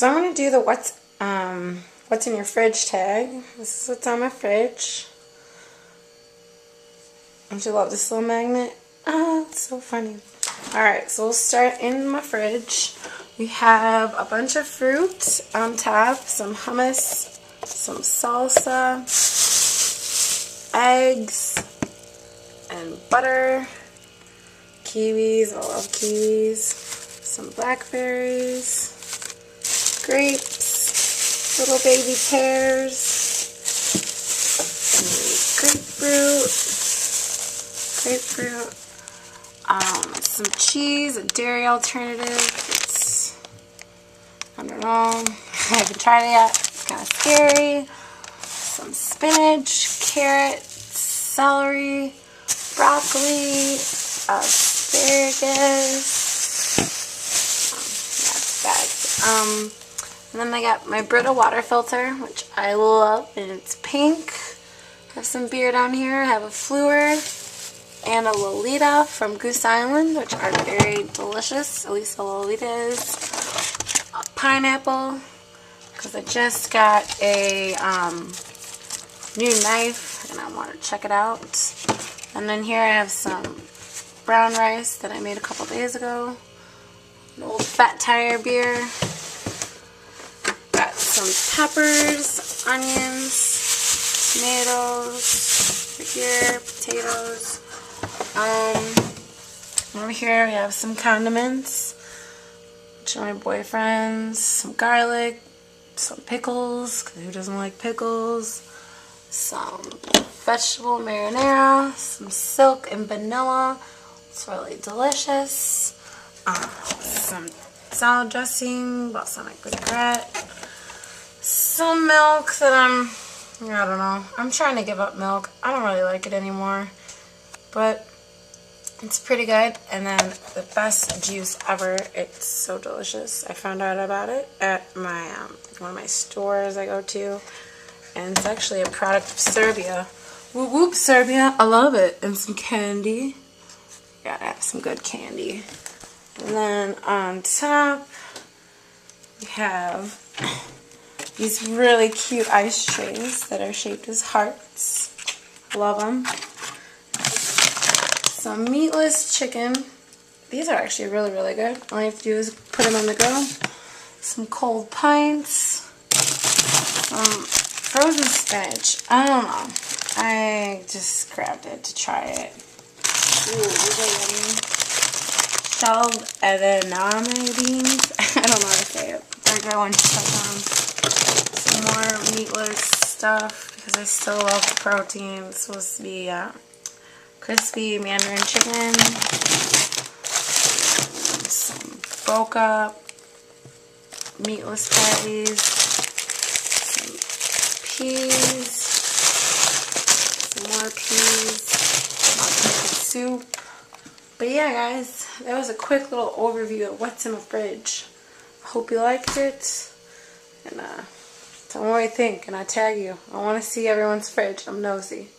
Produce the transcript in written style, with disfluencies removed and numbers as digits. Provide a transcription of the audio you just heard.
So I'm gonna do the what's in your fridge tag. This is what's on my fridge. Don't you love this little magnet? Ah, it's so funny. Alright, so we'll start in my fridge. We have a bunch of fruit on top, some hummus, some salsa, eggs, and butter, kiwis, I love kiwis, some blackberries, grapes, little baby pears, grapefruit, some cheese, a dairy alternative. It's, I don't know, I haven't tried it yet, it's kind of scary. Some spinach, carrots, celery, broccoli, asparagus. And then I got my Brita water filter, which I love, and it's pink. I have some beer down here. I have a Fleur and a Lolita from Goose Island, which are very delicious. At least the Lolita is. A pineapple, because I just got a new knife, and I want to check it out. And then here I have some brown rice that I made a couple days ago. An old Fat Tire beer. Got some peppers, onions, tomatoes, over here, potatoes. Over here we have some condiments, which are my boyfriend's, some garlic, some pickles, because who doesn't like pickles, some vegetable marinara, some silk and vanilla, it's really delicious, some salad dressing, balsamic vinaigrette, some milk that I don't know, I'm trying to give up milk. I don't really like it anymore, but it's pretty good. And then the best juice ever, it's so delicious. I found out about it at my one of my stores I go to, and it's actually a product of Serbia. Whoop whoop, Serbia, I love it. And some candy. Gotta have some good candy. And then on top we have these really cute ice trays that are shaped as hearts. Love them. Some meatless chicken. These are actually really, really good. All you have to do is put them on the grill. Some cold pints. Some frozen spinach. I don't know. I just grabbed it to try it. Ooh, these are yummy. Shelled edamame beans. I don't know how to say it. They're good ones to touch on. Some more meatless stuff because I still love the protein. It's supposed to be crispy mandarin chicken, some boca meatless patties, some peas, some more peas, soup. But yeah, guys, that was a quick little overview of what's in the fridge. Hope you liked it, and tell me what you think, and I tag you. I want to see everyone's fridge. I'm nosy.